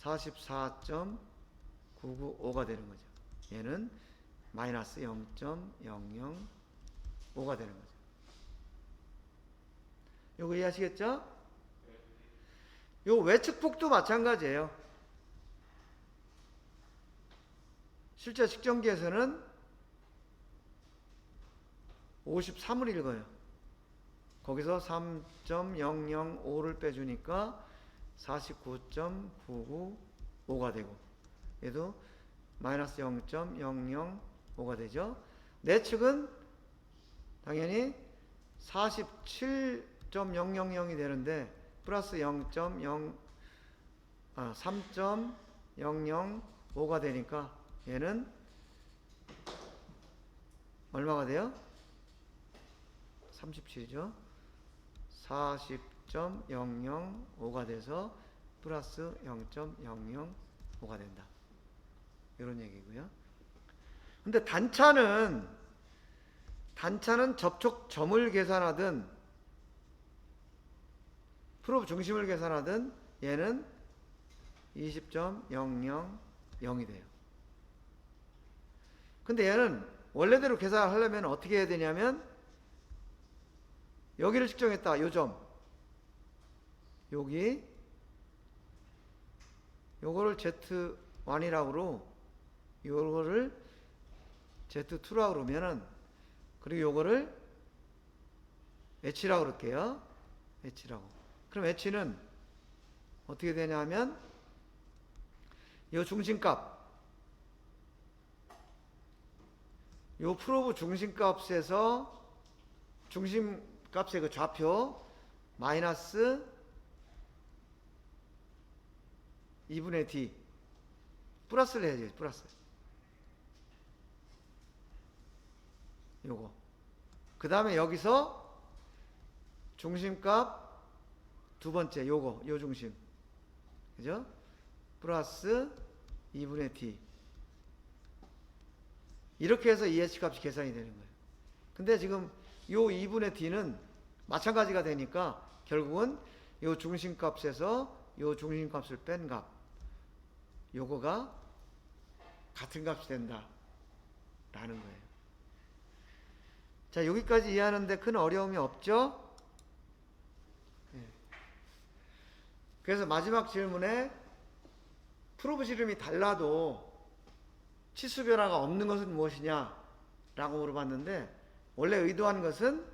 Speaker 1: 44.995가 되는 거죠. 얘는 마이너스 0.005가 되는 거죠. 요거 이해하시겠죠? 요 외측폭도 마찬가지예요. 실제 측정기에서는 53을 읽어요. 거기서 3.005를 빼주니까 49.995가 되고, 얘도 마이너스 0.005가 되죠. 내측은 당연히 47.000이 되는데 플러스 3.005가 되니까 얘는 얼마가 돼요? 37이죠. 40.005가 돼서 플러스 0.005가 된다. 이런 얘기고요. 근데 단차는 접촉점을 계산하든 프로브 중심을 계산하든 얘는 20.000이 돼요. 근데 얘는 원래대로 계산을 하려면 어떻게 해야 되냐면 여기를 측정했다. 요 점. 여기 요거를 Z1이라고 요거를 Z2라고 그러면은, 그리고 요거를 H라고 그럴게요. H라고. 그럼 H는 어떻게 되냐면 요 중심값, 요 프로브 중심값에서 중심값의 그 좌표 마이너스 2분의 D 플러스를 해야지. 플러스 요거. 그 다음에 여기서 중심값 두 번째 요거, 요 중심, 그죠? 플러스 2분의 D. 이렇게 해서 EH 값이 계산이 되는 거예요. 근데 지금 요 2분의 D는 마찬가지가 되니까 결국은 요 중심값에서 요 중심값을 뺀 값, 요거가 같은 값이 된다 라는 거예요. 자, 여기까지 이해하는데 큰 어려움이 없죠? 그래서 마지막 질문에 프로브 지름이 달라도 치수 변화가 없는 것은 무엇이냐 라고 물어봤는데, 원래 의도한 것은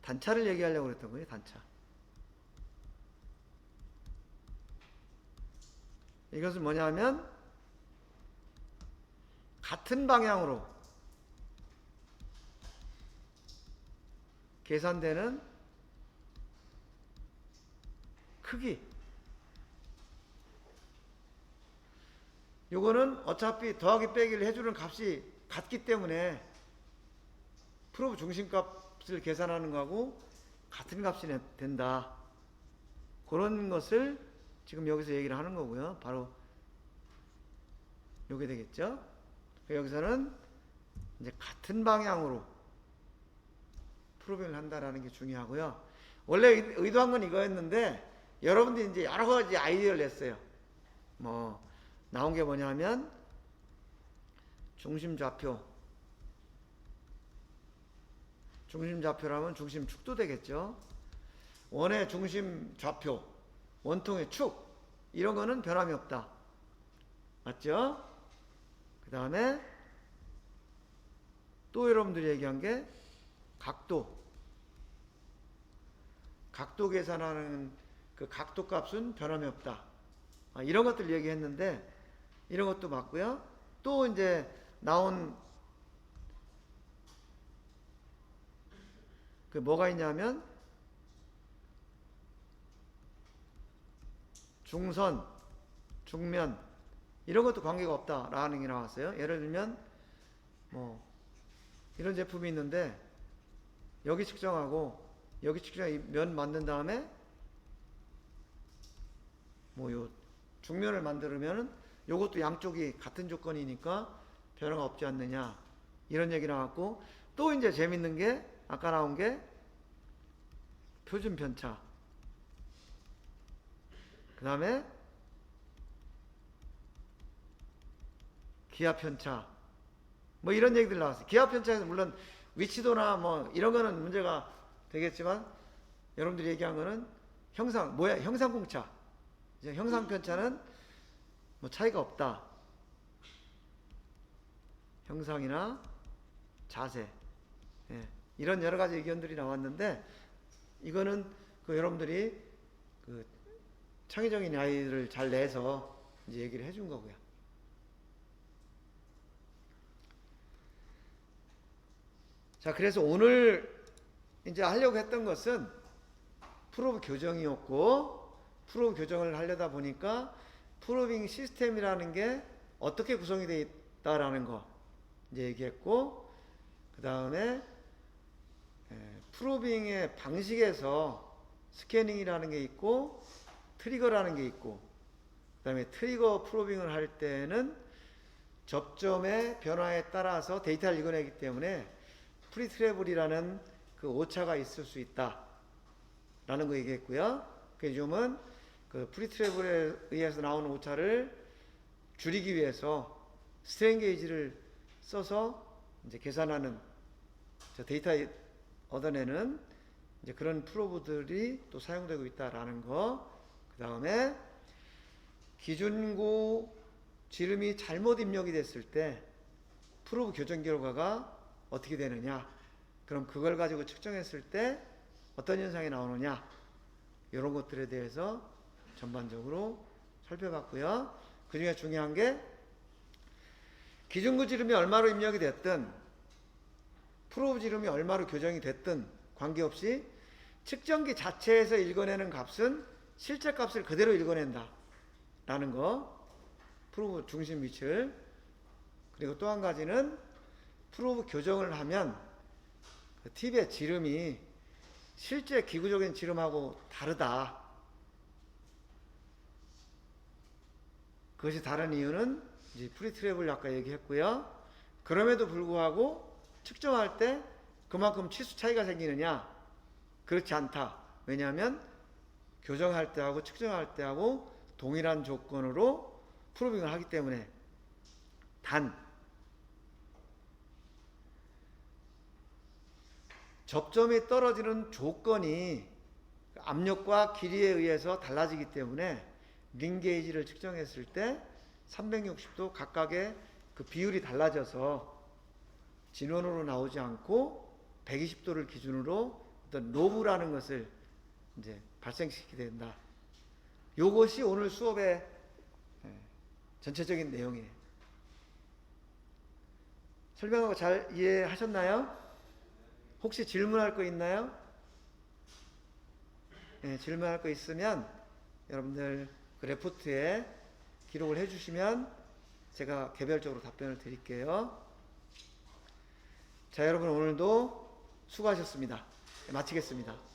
Speaker 1: 단차를 얘기하려고 그랬던 거예요. 단차. 이것은 뭐냐면 같은 방향으로 계산되는 크기, 요거는 어차피 더하기 빼기를 해주는 값이 같기 때문에 프로브 중심값을 계산하는 거하고 같은 값이 된다. 그런 것을 지금 여기서 얘기를 하는 거고요. 바로 요게 되겠죠. 여기서는 이제 같은 방향으로 프로빙을 한다라는 게 중요하고요. 원래 의도한 건 이거였는데 여러분들이 이제 여러 가지 아이디어를 냈어요. 뭐 나온 게 뭐냐면 중심좌표라면 중심축도 되겠죠. 원의 중심좌표, 원통의 축, 이런 거는 변함이 없다. 맞죠? 그 다음에 또 여러분들이 얘기한 게 각도 계산하는 그 각도 값은 변함이 없다. 이런 것들 얘기했는데 이런 것도 맞고요. 또 이제 나온 그 뭐가 있냐면 중선, 중면, 이런 것도 관계가 없다라는 게 나왔어요. 예를 들면 뭐 이런 제품이 있는데 여기 측정하고 여기 측정 면 만든 다음에 뭐 요 중면을 만들면 요것도 양쪽이 같은 조건이니까 변화가 없지 않느냐, 이런 얘기 나왔고, 또 이제 재밌는 게 아까 나온 게 표준 편차, 그 다음에 기하 편차, 뭐 이런 얘기들 나왔어요. 기하 편차에서 물론 위치도나 뭐 이런 거는 문제가 되겠지만 여러분들이 얘기한 거는 형상공차. 이제 형상 편차는 뭐 차이가 없다. 형상이나 자세, 예, 이런 여러 가지 의견들이 나왔는데 이거는 그 여러분들이 그 창의적인 아이들을 잘 내서 이제 얘기를 해준 거고요. 자, 그래서 오늘 이제 하려고 했던 것은 프로브 교정이었고, 프로브 교정을 하려다 보니까 프로빙 시스템이라는 게 어떻게 구성이 되어 있다라는 거 이제 얘기했고, 그 다음에 프로빙의 방식에서 스캐닝이라는 게 있고 트리거라는 게 있고, 그 다음에 트리거 프로빙을 할 때는 접점의 변화에 따라서 데이터를 읽어내기 때문에 프리트래블이라는 그 오차가 있을 수 있다 라는 거 얘기했고요. 그 요즘은 그 프리트래블에 의해서 나오는 오차를 줄이기 위해서 스트레인 게이지를 써서 이제 계산하는, 데이터 얻어내는 이제 그런 프로브들이 또 사용되고 있다라는 거. 그 다음에 기준고 지름이 잘못 입력이 됐을 때 프로브 교정 결과가 어떻게 되느냐, 그럼 그걸 가지고 측정했을 때 어떤 현상이 나오느냐, 이런 것들에 대해서 전반적으로 살펴봤고요. 그 중에 중요한 게 기준고 지름이 얼마로 입력이 됐든 프로브 지름이 얼마로 교정이 됐든 관계없이 측정기 자체에서 읽어내는 값은 실제 값을 그대로 읽어낸다 라는 거, 프로브 중심 위치를. 그리고 또 한 가지는 프로브 교정을 하면 그 팁의 지름이 실제 기구적인 지름하고 다르다. 그것이 다른 이유는 이제 프리트래블 아까 얘기했고요. 그럼에도 불구하고 측정할 때 그만큼 치수 차이가 생기느냐? 그렇지 않다. 왜냐하면 교정할 때하고 측정할 때하고 동일한 조건으로 프로빙을 하기 때문에. 단 접점이 떨어지는 조건이 압력과 길이에 의해서 달라지기 때문에 링 게이지를 측정했을 때 360도 각각의 그 비율이 달라져서 진원으로 나오지 않고 120도를 기준으로 어떤 로브라는 것을 이제 발생시키게 된다. 요것이 오늘 수업의 전체적인 내용이에요. 설명하고 잘 이해하셨나요? 혹시 질문할 거 있나요? 네, 질문할 거 있으면 여러분들 그 레포트에 기록을 해주시면 제가 개별적으로 답변을 드릴게요. 자, 여러분 오늘도 수고하셨습니다. 마치겠습니다.